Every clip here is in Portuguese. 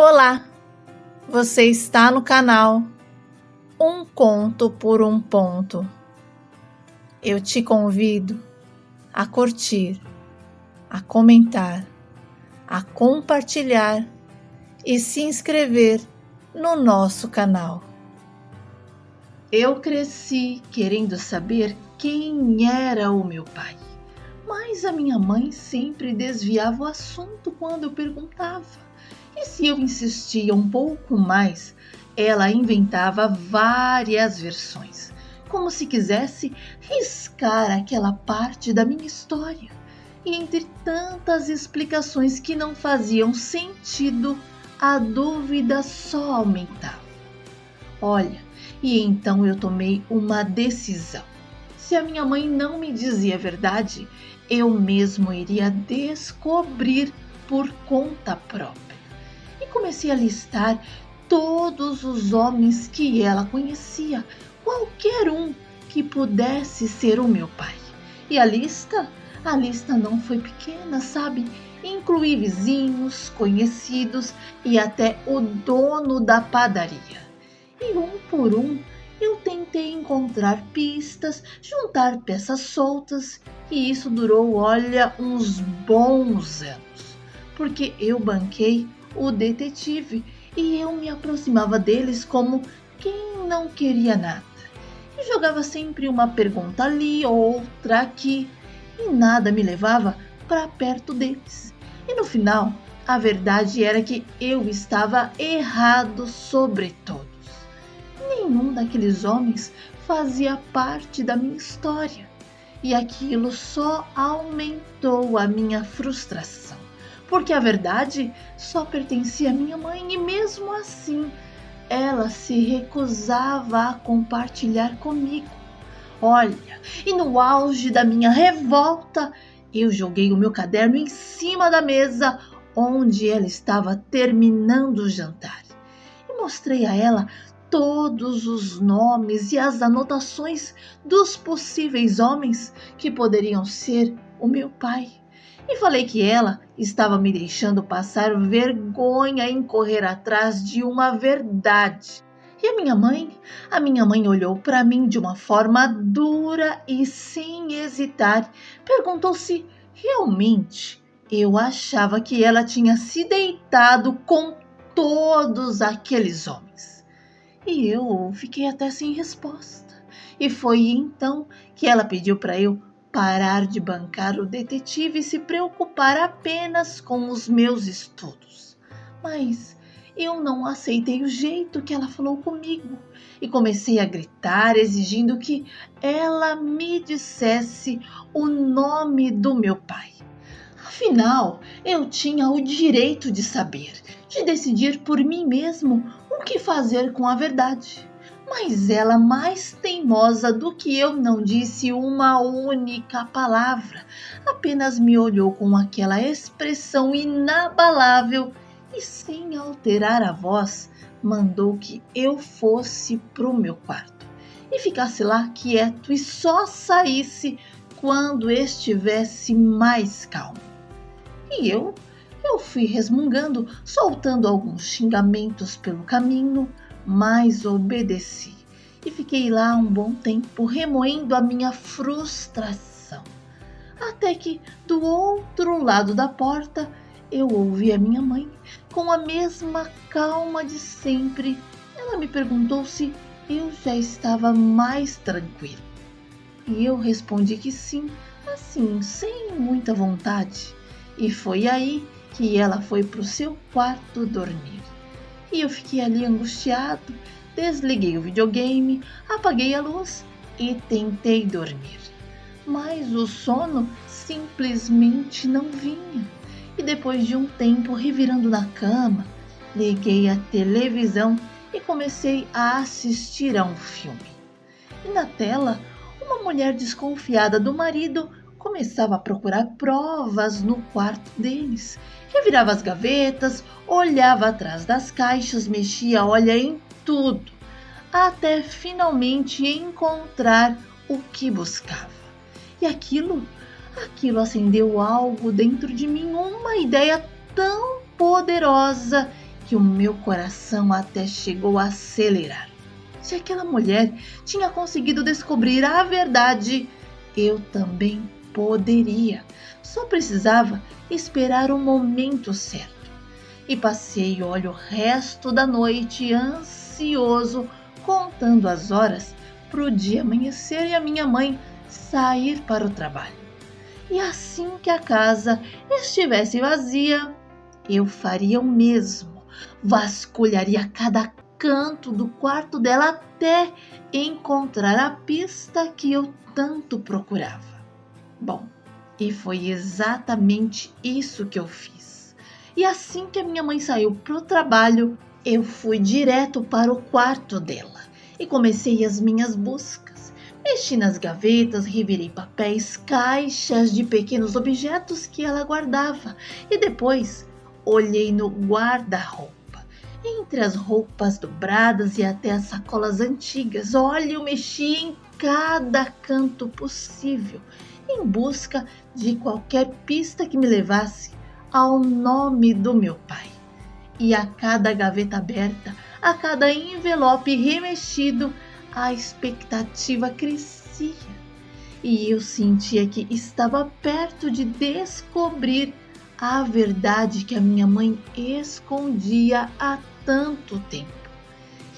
Olá, você está no canal Um Conto por um Ponto. Eu te convido a curtir, a comentar, a compartilhar e se inscrever no nosso canal. Eu cresci querendo saber quem era o meu pai, mas a minha mãe sempre desviava o assunto quando eu perguntava. E se eu insistia um pouco mais, ela inventava várias versões, como se quisesse riscar aquela parte da minha história. E entre tantas explicações que não faziam sentido, a dúvida só aumentava. Olha, e então eu tomei uma decisão. Se a minha mãe não me dizia a verdade, eu mesmo iria descobrir por conta própria. E comecei a listar todos os homens que ela conhecia, qualquer um que pudesse ser o meu pai. E a lista não foi pequena, sabe? Incluí vizinhos, conhecidos e até o dono da padaria. E um por um eu tentei encontrar pistas, juntar peças soltas, e isso durou, olha, uns bons anos, porque eu banquei o detetive e eu me aproximava deles como quem não queria nada. E jogava sempre uma pergunta ali, outra aqui, e nada me levava para perto deles. E no final, a verdade era que eu estava errado sobre todos. Nenhum daqueles homens fazia parte da minha história, e aquilo só aumentou a minha frustração, porque a verdade só pertencia à minha mãe e mesmo assim ela se recusava a compartilhar comigo. Olha, e no auge da minha revolta, eu joguei o meu caderno em cima da mesa onde ela estava terminando o jantar e mostrei a ela todos os nomes e as anotações dos possíveis homens que poderiam ser o meu pai. E falei que ela estava me deixando passar vergonha em correr atrás de uma verdade. E a minha mãe olhou para mim de uma forma dura e sem hesitar, perguntou se realmente eu achava que ela tinha se deitado com todos aqueles homens. E eu fiquei até sem resposta. E foi então que ela pediu para eu parar de bancar o detetive e se preocupar apenas com os meus estudos. Mas eu não aceitei o jeito que ela falou comigo e comecei a gritar, exigindo que ela me dissesse o nome do meu pai. Afinal, eu tinha o direito de saber, de decidir por mim mesmo o que fazer com a verdade. Mas ela, mais teimosa do que eu, não disse uma única palavra, apenas me olhou com aquela expressão inabalável e, sem alterar a voz, mandou que eu fosse para o meu quarto e ficasse lá quieto e só saísse quando estivesse mais calmo. E eu fui resmungando, soltando alguns xingamentos pelo caminho, mas obedeci. E fiquei lá um bom tempo remoendo a minha frustração. Até que, do outro lado da porta, eu ouvi a minha mãe, com a mesma calma de sempre. Ela me perguntou se eu já estava mais tranquila. E eu respondi que sim, assim, sem muita vontade. E foi aí que ela foi para o seu quarto dormir. E eu fiquei ali angustiado, desliguei o videogame, apaguei a luz e tentei dormir. Mas o sono simplesmente não vinha. E depois de um tempo revirando na cama, liguei a televisão e comecei a assistir a um filme. E na tela, uma mulher desconfiada do marido começava a procurar provas no quarto deles. Revirava as gavetas, olhava atrás das caixas, mexia, olha, em tudo, até finalmente encontrar o que buscava. E aquilo acendeu algo dentro de mim, uma ideia tão poderosa que o meu coração até chegou a acelerar. Se aquela mulher tinha conseguido descobrir a verdade, eu também poderia. Só precisava esperar o momento certo. E passei, olha, o resto da noite ansioso, contando as horas para o dia amanhecer e a minha mãe sair para o trabalho. E assim que a casa estivesse vazia, eu faria o mesmo. Vasculharia cada canto do quarto dela até encontrar a pista que eu tanto procurava. Bom, e foi exatamente isso que eu fiz. E assim que a minha mãe saiu para o trabalho, eu fui direto para o quarto dela e comecei as minhas buscas. Mexi nas gavetas, revirei papéis, caixas de pequenos objetos que ela guardava e depois olhei no guarda-roupa. Entre as roupas dobradas e até as sacolas antigas, olha, eu mexi em cada canto possível, em busca de qualquer pista que me levasse ao nome do meu pai. E a cada gaveta aberta, a cada envelope remexido, a expectativa crescia. E eu sentia que estava perto de descobrir a verdade que a minha mãe escondia há tanto tempo.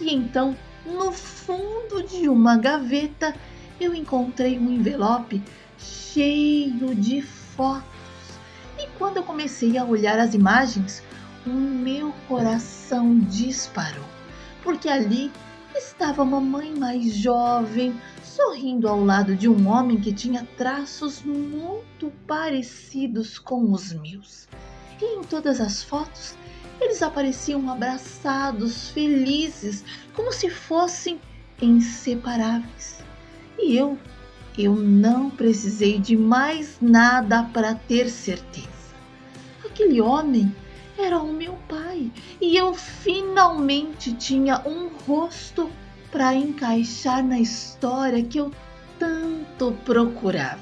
E então, no fundo de uma gaveta, eu encontrei um envelope cheio de fotos. E quando eu comecei a olhar as imagens, o meu coração disparou, porque ali estava a mamãe mais jovem, sorrindo ao lado de um homem que tinha traços muito parecidos com os meus. E em todas as fotos, eles apareciam abraçados, felizes, como se fossem inseparáveis. E eu não precisei de mais nada para ter certeza. Aquele homem era o meu pai e eu finalmente tinha um rosto para encaixar na história que eu tanto procurava.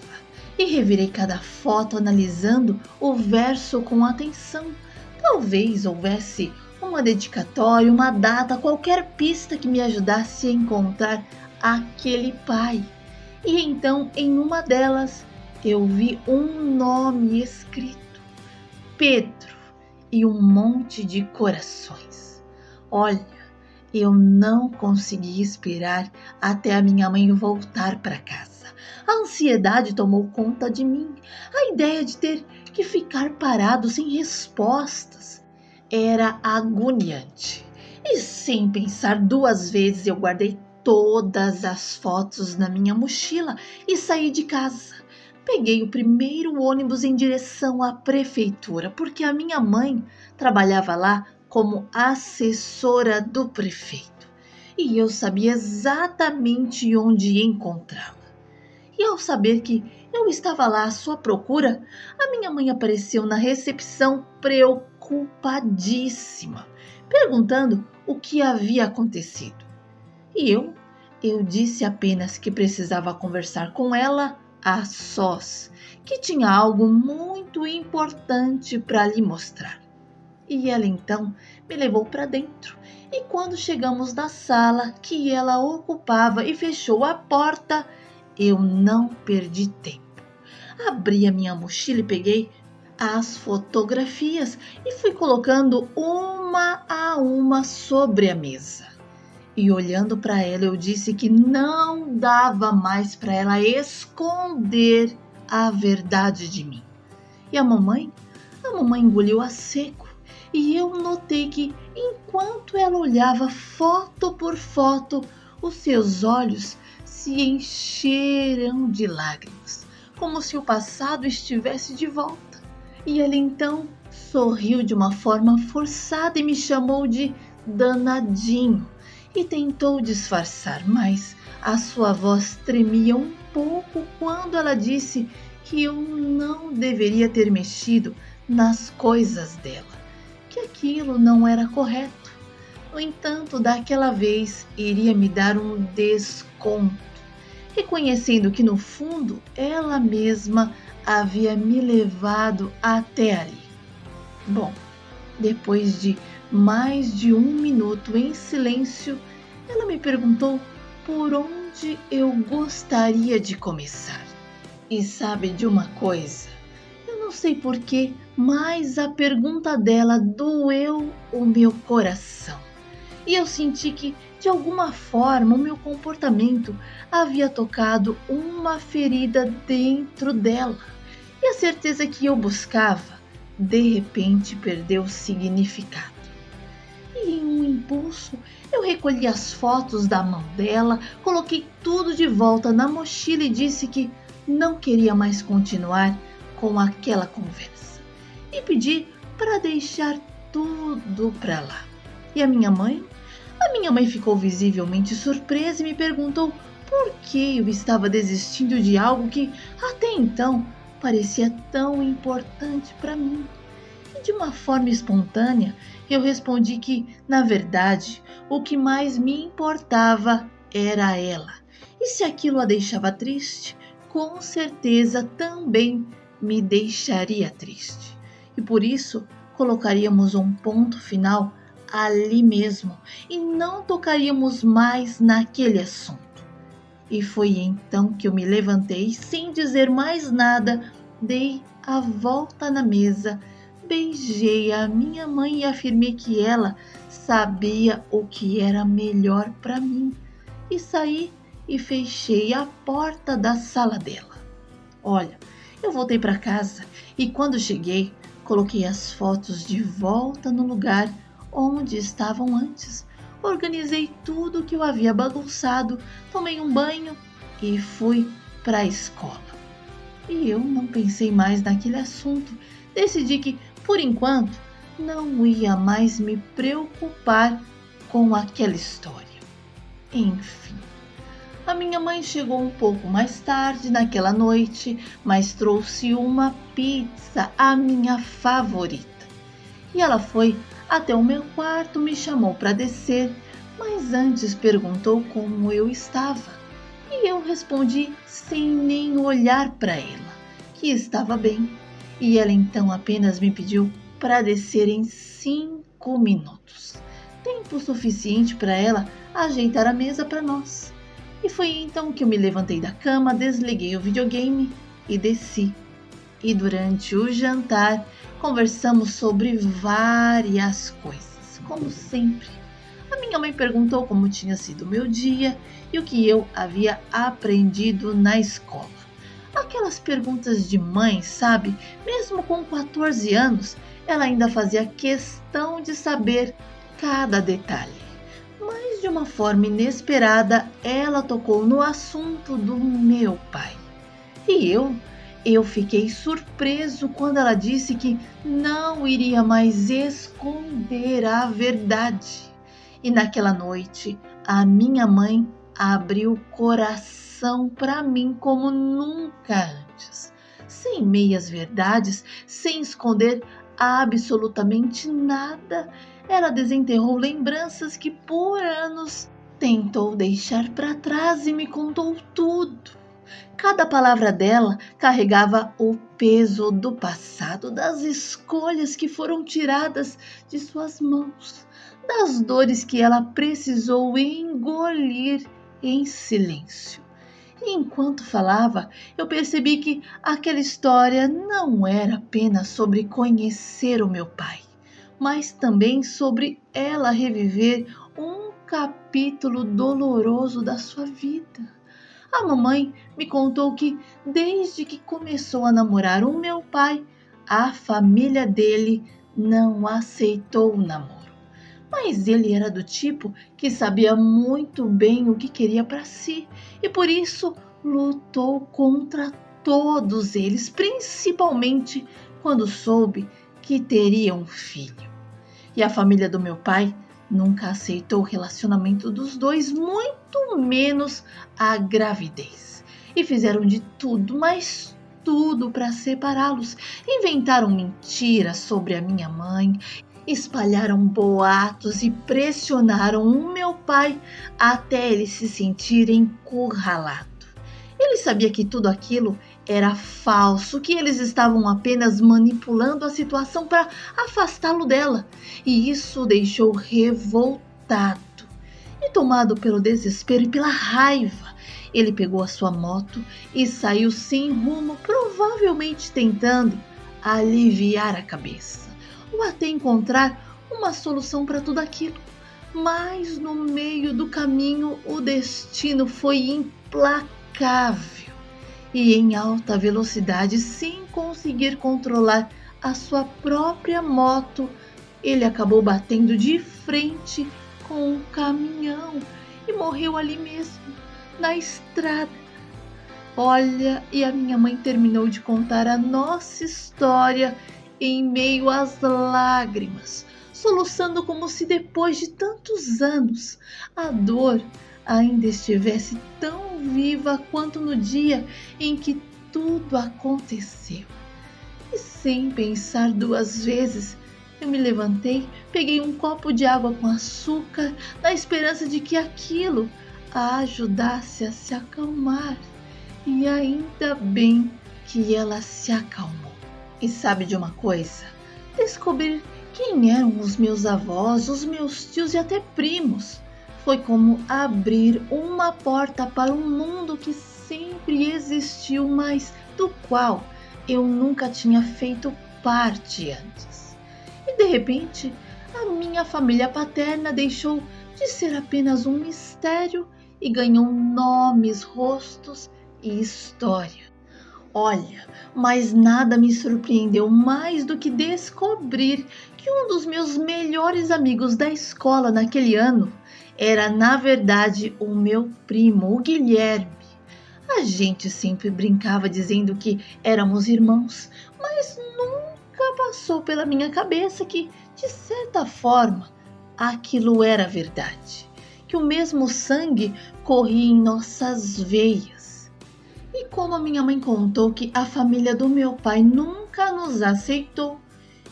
E revirei cada foto analisando o verso com atenção. Talvez houvesse uma dedicatória, uma data, qualquer pista que me ajudasse a encontrar aquele pai. E então, em uma delas, eu vi um nome escrito: Pedro, e um monte de corações. Olha, eu não consegui esperar até a minha mãe voltar para casa. A ansiedade tomou conta de mim. A ideia de ter que ficar parado sem respostas era agoniante. E sem pensar duas vezes, eu guardei todas as fotos na minha mochila e saí de casa. Peguei o primeiro ônibus em direção à prefeitura, porque a minha mãe trabalhava lá como assessora do prefeito. E eu sabia exatamente onde encontrá-la. E ao saber que eu estava lá à sua procura, a minha mãe apareceu na recepção preocupadíssima, perguntando o que havia acontecido. E eu disse apenas que precisava conversar com ela a sós, que tinha algo muito importante para lhe mostrar. E ela então me levou para dentro. E quando chegamos na sala que ela ocupava e fechou a porta, eu não perdi tempo. Abri a minha mochila e peguei as fotografias e fui colocando uma a uma sobre a mesa. E olhando para ela, eu disse que não dava mais para ela esconder a verdade de mim. E a mamãe engoliu a seco. E eu notei que, enquanto ela olhava foto por foto, os seus olhos se encheram de lágrimas, como se o passado estivesse de volta. E ela então sorriu de uma forma forçada e me chamou de danadinho. E tentou disfarçar, mas a sua voz tremia um pouco quando ela disse que eu não deveria ter mexido nas coisas dela, que aquilo não era correto. No entanto, daquela vez iria me dar um desconto, reconhecendo que no fundo ela mesma havia me levado até ali. Bom, Depois de mais de 1 minuto em silêncio, ela me perguntou por onde eu gostaria de começar. E sabe de uma coisa? Eu não sei porquê, mas a pergunta dela doeu o meu coração. E eu senti que, de alguma forma, o meu comportamento havia tocado uma ferida dentro dela. E a certeza que eu buscava, de repente, perdeu o significado. E em um impulso, eu recolhi as fotos da mão dela, coloquei tudo de volta na mochila e disse que não queria mais continuar com aquela conversa. E pedi para deixar tudo para lá. E a minha mãe? A minha mãe ficou visivelmente surpresa e me perguntou por que eu estava desistindo de algo que até então parecia tão importante para mim. E de uma forma espontânea, eu respondi que, na verdade, o que mais me importava era ela. E se aquilo a deixava triste, com certeza também me deixaria triste. E por isso, colocaríamos um ponto final ali mesmo e não tocaríamos mais naquele assunto. E foi então que eu me levantei sem dizer mais nada, dei a volta na mesa, beijei a minha mãe e afirmei que ela sabia o que era melhor para mim e saí e fechei a porta da sala dela. Olha, eu voltei para casa e quando cheguei, coloquei as fotos de volta no lugar onde estavam antes. Organizei tudo que eu havia bagunçado, tomei um banho e fui para a escola. E eu não pensei mais naquele assunto. Decidi que, por enquanto, não ia mais me preocupar com aquela história. Enfim, a minha mãe chegou um pouco mais tarde naquela noite, mas trouxe uma pizza, a minha favorita. E ela foi até o meu quarto, me chamou para descer, mas antes perguntou como eu estava. E eu respondi sem nem olhar para ela, que estava bem. E ela então apenas me pediu para descer em 5 minutos. Tempo suficiente para ela ajeitar a mesa para nós. E foi então que eu me levantei da cama, desliguei o videogame e desci. E durante o jantar conversamos sobre várias coisas, como sempre. A minha mãe perguntou como tinha sido o meu dia e o que eu havia aprendido na escola. Aquelas perguntas de mãe, sabe? Mesmo com 14 anos, ela ainda fazia questão de saber cada detalhe. Mas de uma forma inesperada, ela tocou no assunto do meu pai. E eu fiquei surpreso quando ela disse que não iria mais esconder a verdade. E naquela noite, a minha mãe abriu o coração para mim como nunca antes. Sem meias verdades, sem esconder absolutamente nada, ela desenterrou lembranças que por anos tentou deixar para trás e me contou tudo. Cada palavra dela carregava o peso do passado, das escolhas que foram tiradas de suas mãos, das dores que ela precisou engolir em silêncio. E enquanto falava, eu percebi que aquela história não era apenas sobre conhecer o meu pai, mas também sobre ela reviver um capítulo doloroso da sua vida. A mamãe me contou que, desde que começou a namorar o meu pai, a família dele não aceitou o namoro. Mas ele era do tipo que sabia muito bem o que queria para si e por isso lutou contra todos eles, principalmente quando soube que teria um filho. E a família do meu pai nunca aceitou o relacionamento dos dois, muito menos a gravidez. E fizeram de tudo, mas tudo para separá-los. Inventaram mentiras sobre a minha mãe, espalharam boatos e pressionaram o meu pai até ele se sentir encurralado. Ele sabia que tudo aquilo era falso, que eles estavam apenas manipulando a situação para afastá-lo dela. E isso o deixou revoltado. E tomado pelo desespero e pela raiva, ele pegou a sua moto e saiu sem rumo, provavelmente tentando aliviar a cabeça ou até encontrar uma solução para tudo aquilo. Mas no meio do caminho o destino foi implacável e em alta velocidade, sem conseguir controlar a sua própria moto, ele acabou batendo de frente com um caminhão e morreu ali mesmo, na estrada. Olha, e a minha mãe terminou de contar a nossa história em meio às lágrimas, soluçando como se depois de tantos anos a dor ainda estivesse tão viva quanto no dia em que tudo aconteceu. E sem pensar duas vezes, eu me levantei, peguei um copo de água com açúcar, na esperança de que aquilo a ajudasse a se acalmar. E ainda bem que ela se acalmou. E sabe de uma coisa? Descobrir quem eram os meus avós, os meus tios e até primos foi como abrir uma porta para um mundo que sempre existiu, mas do qual eu nunca tinha feito parte antes. E de repente, a minha família paterna deixou de ser apenas um mistério e ganhou nomes, rostos e história. Olha, mas nada me surpreendeu mais do que descobrir que um dos meus melhores amigos da escola naquele ano era, na verdade, o meu primo, o Guilherme. A gente sempre brincava dizendo que éramos irmãos, mas nunca passou pela minha cabeça que, de certa forma, aquilo era verdade, que o mesmo sangue corria em nossas veias. E como a minha mãe contou que a família do meu pai nunca nos aceitou,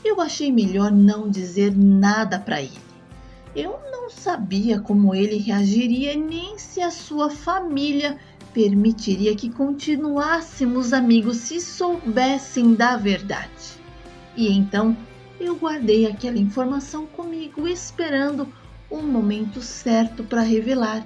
eu achei melhor não dizer nada para ele. Eu não sabia como ele reagiria, nem se a sua família permitiria que continuássemos amigos se soubessem da verdade. E então eu guardei aquela informação comigo, esperando o momento certo para revelar.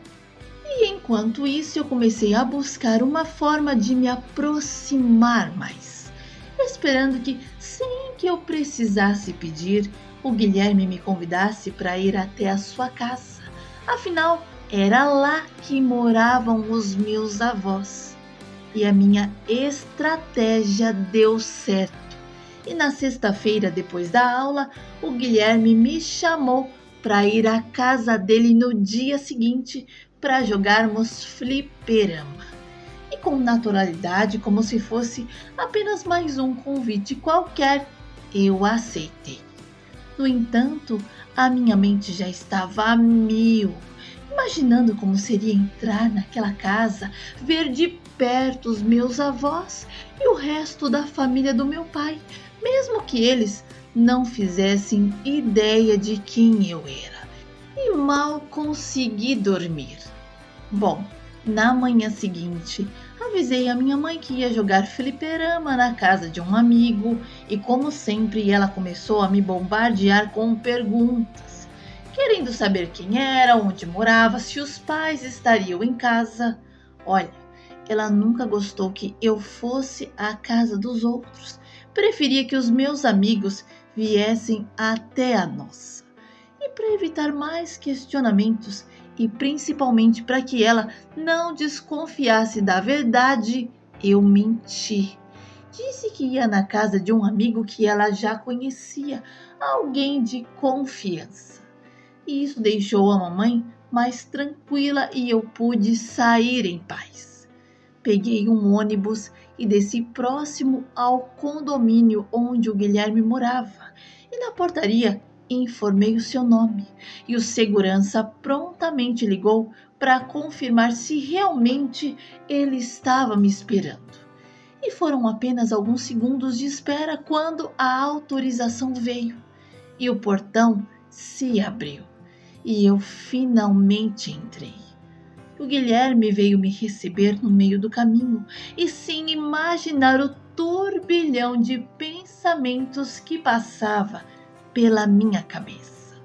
E enquanto isso, eu comecei a buscar uma forma de me aproximar mais, esperando que, sem que eu precisasse pedir, o Guilherme me convidasse para ir até a sua casa. Afinal, era lá que moravam os meus avós. E a minha estratégia deu certo. E na sexta-feira, depois da aula, o Guilherme me chamou para ir à casa dele no dia seguinte para jogarmos fliperama. E com naturalidade, como se fosse apenas mais um convite qualquer, eu aceitei. No entanto, a minha mente já estava a mil, imaginando como seria entrar naquela casa, ver de perto os meus avós e o resto da família do meu pai, mesmo que eles não fizessem ideia de quem eu era. E mal consegui dormir. Bom, na manhã seguinte, avisei a minha mãe que ia jogar fliperama na casa de um amigo e, como sempre, ela começou a me bombardear com perguntas, querendo saber quem era, onde morava, se os pais estariam em casa. Olha, ela nunca gostou que eu fosse à casa dos outros, preferia que os meus amigos viessem até a nossa. E para evitar mais questionamentos, e principalmente para que ela não desconfiasse da verdade, eu menti. Disse que ia na casa de um amigo que ela já conhecia, alguém de confiança. E isso deixou a mamãe mais tranquila e eu pude sair em paz. Peguei um ônibus e desci próximo ao condomínio onde o Guilherme morava. E na portaria informei o seu nome e o segurança prontamente ligou para confirmar se realmente ele estava me esperando. E foram apenas alguns segundos de espera quando a autorização veio e o portão se abriu e eu finalmente entrei. O Guilherme veio me receber no meio do caminho e, sem imaginar o turbilhão de pensamentos que passava pela minha cabeça.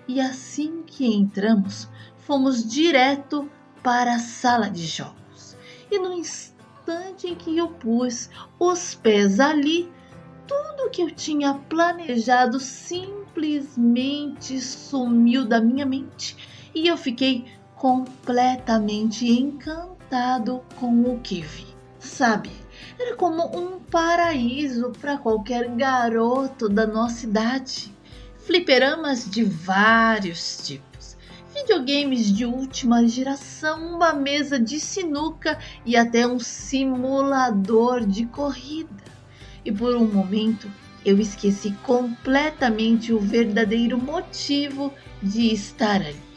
E assim que entramos, fomos direto para a sala de jogos. E no instante em que eu pus os pés ali, tudo que eu tinha planejado simplesmente sumiu da minha mente e eu fiquei completamente encantado com o que vi. Sabe, era como um paraíso para qualquer garoto da nossa idade. Fliperamas de vários tipos, videogames de última geração, uma mesa de sinuca e até um simulador de corrida. E por um momento eu esqueci completamente o verdadeiro motivo de estar ali.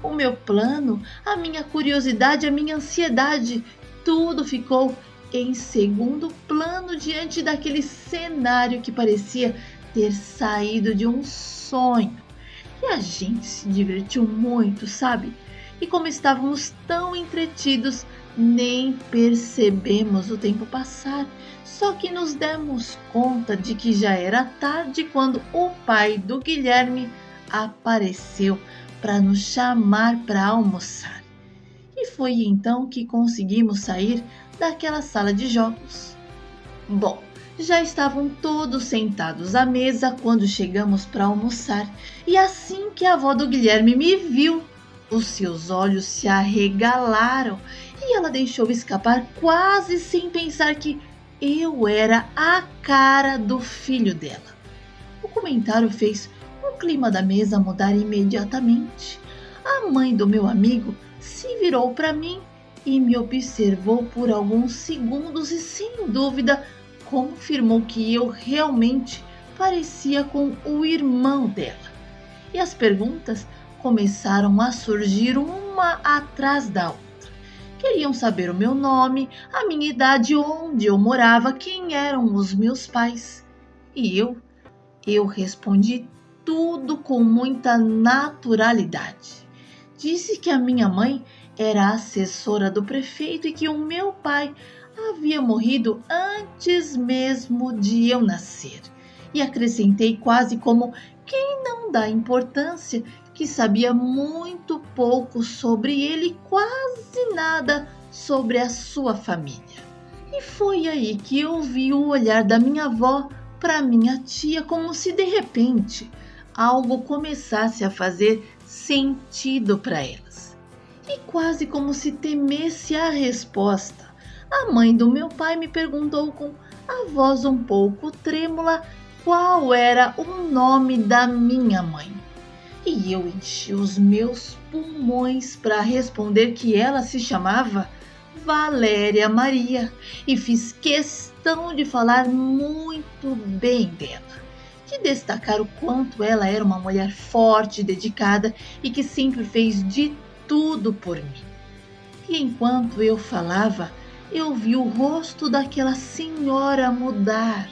O meu plano, a minha curiosidade, a minha ansiedade, tudo ficou em segundo plano diante daquele cenário que parecia ter saído de um sonho. E a gente se divertiu muito, sabe? E como estávamos tão entretidos, nem percebemos o tempo passar. Só que nos demos conta de que já era tarde quando o pai do Guilherme apareceu para nos chamar para almoçar. E foi então que conseguimos sair daquela sala de jogos. Bom, já estavam todos sentados à mesa quando chegamos para almoçar, e assim que a avó do Guilherme me viu, os seus olhos se arregalaram e ela deixou escapar quase sem pensar que eu era a cara do filho dela. O comentário fez o clima da mesa mudar imediatamente. A mãe do meu amigo se virou para mim e me observou por alguns segundos e, sem dúvida, confirmou que eu realmente parecia com o irmão dela. E as perguntas começaram a surgir uma atrás da outra. Queriam saber o meu nome, a minha idade, onde eu morava, quem eram os meus pais. E eu respondi tudo com muita naturalidade. Disse que a minha mãe era assessora do prefeito e que o meu pai havia morrido antes mesmo de eu nascer. E acrescentei quase como quem não dá importância que sabia muito pouco sobre ele e quase nada sobre a sua família. E foi aí que eu vi o olhar da minha avó para minha tia, como se de repente algo começasse a fazer sentido para elas. E quase como se temesse a resposta, a mãe do meu pai me perguntou com a voz um pouco trêmula qual era o nome da minha mãe. E eu enchi os meus pulmões para responder que ela se chamava Valéria Maria e fiz questão de falar muito bem dela, de destacar o quanto ela era uma mulher forte, dedicada e que sempre fez de tudo por mim. E enquanto eu falava, eu vi o rosto daquela senhora mudar.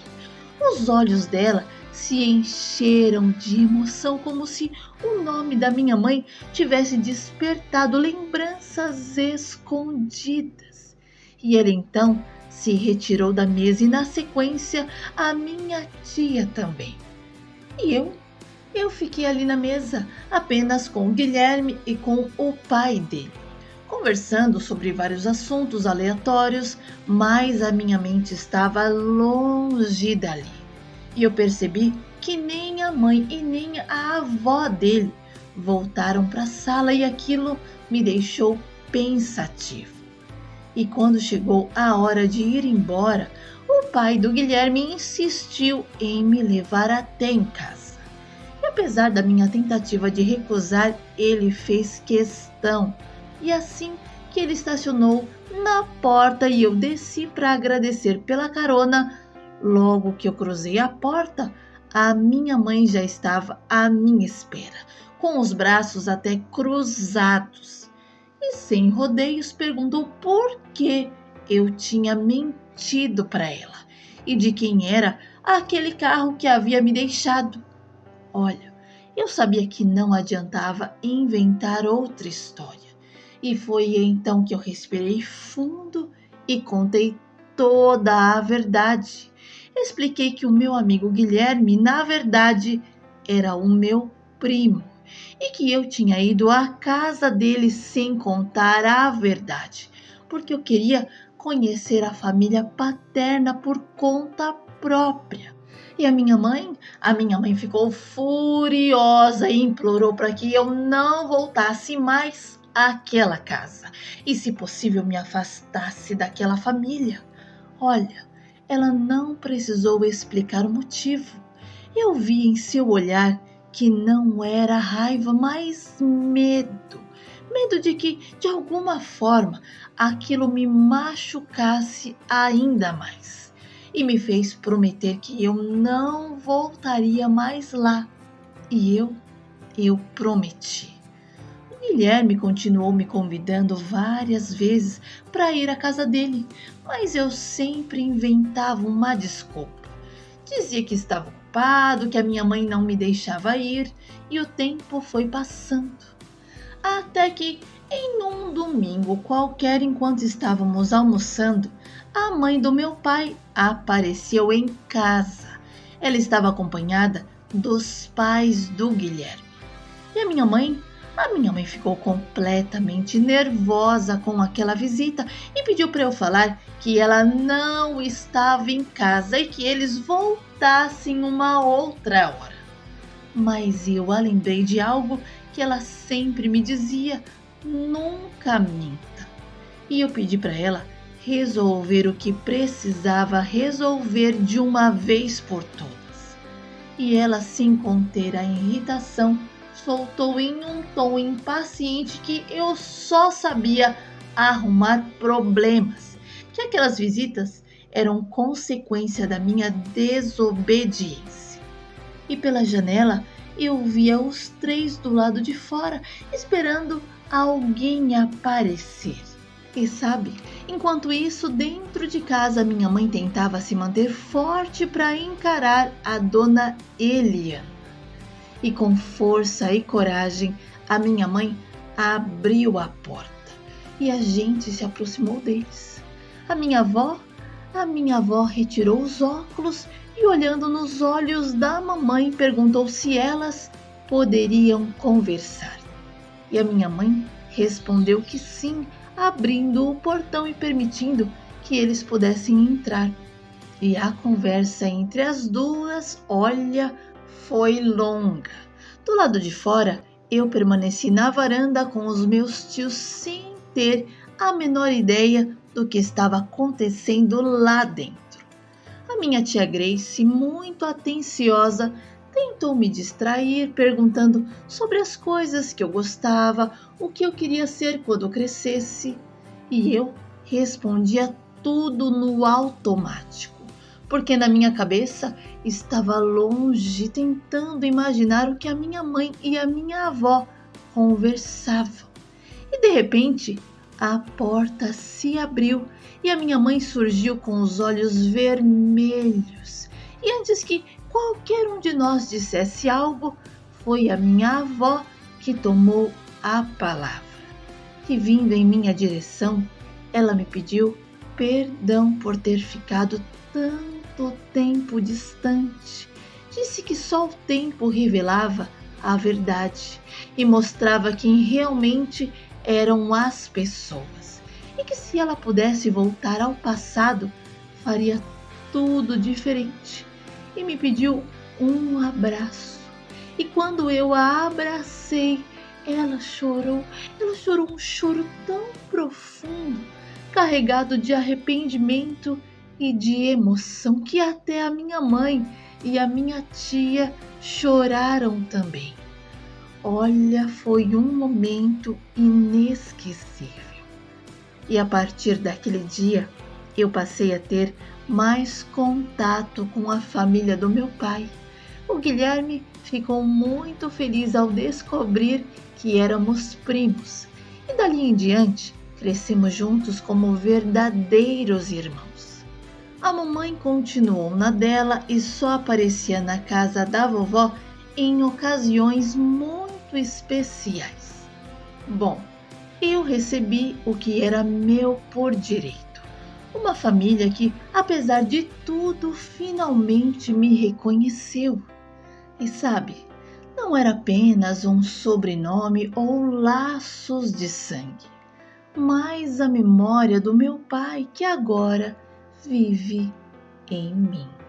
Os olhos dela se encheram de emoção, como se o nome da minha mãe tivesse despertado lembranças escondidas. E ela então se retirou da mesa e, na sequência, a minha tia também. E eu fiquei ali na mesa, apenas com o Guilherme e com o pai dele, conversando sobre vários assuntos aleatórios, mas a minha mente estava longe dali. E eu percebi que nem a mãe e nem a avó dele voltaram para a sala e aquilo me deixou pensativo. E quando chegou a hora de ir embora, o pai do Guilherme insistiu em me levar até em casa. E apesar da minha tentativa de recusar, ele fez questão. E assim que ele estacionou na porta e eu desci para agradecer pela carona, logo que eu cruzei a porta, a minha mãe já estava à minha espera, com os braços até cruzados. E sem rodeios perguntou por que eu tinha mentido para ela e de quem era aquele carro que havia me deixado. Olha, eu sabia que não adiantava inventar outra história. E foi então que eu respirei fundo e contei toda a verdade. Expliquei que o meu amigo Guilherme, na verdade, era o meu primo e que eu tinha ido à casa dele sem contar a verdade, porque eu queria conhecer a família paterna por conta própria. E a minha mãe ficou furiosa e implorou para que eu não voltasse mais àquela casa e, se possível, me afastasse daquela família. Olha, ela não precisou explicar o motivo. Eu vi em seu olhar que não era raiva, mas medo. Medo de que, de alguma forma, aquilo me machucasse ainda mais. E me fez prometer que eu não voltaria mais lá. E eu prometi. O Guilherme continuou me convidando várias vezes para ir à casa dele, mas eu sempre inventava uma desculpa. Dizia que estava ocupado, que a minha mãe não me deixava ir, e o tempo foi passando. Até que, em um domingo qualquer, enquanto estávamos almoçando, a mãe do meu pai apareceu em casa. Ela estava acompanhada dos pais do Guilherme. E a minha mãe ficou completamente nervosa com aquela visita e pediu para eu falar que ela não estava em casa e que eles voltassem uma outra hora. Mas eu a lembrei de algo que ela sempre me dizia: nunca minta. E eu pedi para ela resolver o que precisava resolver de uma vez por todas. E ela, sem conter a irritação, soltou em um tom impaciente que eu só sabia arrumar problemas, que aquelas visitas eram consequência da minha desobediência. E pela janela eu via os três do lado de fora, esperando alguém aparecer. E sabe, enquanto isso, dentro de casa, minha mãe tentava se manter forte para encarar a dona Eliana. E com força e coragem, a minha mãe abriu a porta e a gente se aproximou deles. A minha avó retirou os óculos e, olhando nos olhos da mamãe, perguntou se elas poderiam conversar. E a minha mãe respondeu que sim, abrindo o portão e permitindo que eles pudessem entrar. E a conversa entre as duas, olha, foi longa. Do lado de fora, eu permaneci na varanda com os meus tios sem ter a menor ideia do que estava acontecendo lá dentro. A minha tia Grace, muito atenciosa, tentou me distrair, perguntando sobre as coisas que eu gostava, o que eu queria ser quando crescesse, e eu respondia tudo no automático, porque na minha cabeça estava longe, tentando imaginar o que a minha mãe e a minha avó conversavam. E de repente, a porta se abriu e a minha mãe surgiu com os olhos vermelhos. E antes que qualquer um de nós dissesse algo, foi a minha avó que tomou a palavra. E vindo em minha direção, ela me pediu perdão por ter ficado tanto tempo distante. Disse que só o tempo revelava a verdade e mostrava quem realmente eram as pessoas, e que se ela pudesse voltar ao passado, faria tudo diferente. E me pediu um abraço. E quando eu a abracei, ela chorou um choro tão profundo, carregado de arrependimento e de emoção, que até a minha mãe e a minha tia choraram também. Olha, foi um momento inesquecível. E a partir daquele dia, eu passei a ter mais contato com a família do meu pai. O Guilherme ficou muito feliz ao descobrir que éramos primos. E dali em diante, crescemos juntos como verdadeiros irmãos. A mamãe continuou na dela e só aparecia na casa da vovó em ocasiões muito especiais. Bom, Eu recebi o que era meu por direito. Uma família que, apesar de tudo, finalmente me reconheceu. E sabe, não era apenas um sobrenome ou laços de sangue, mas a memória do meu pai que agora vive em mim.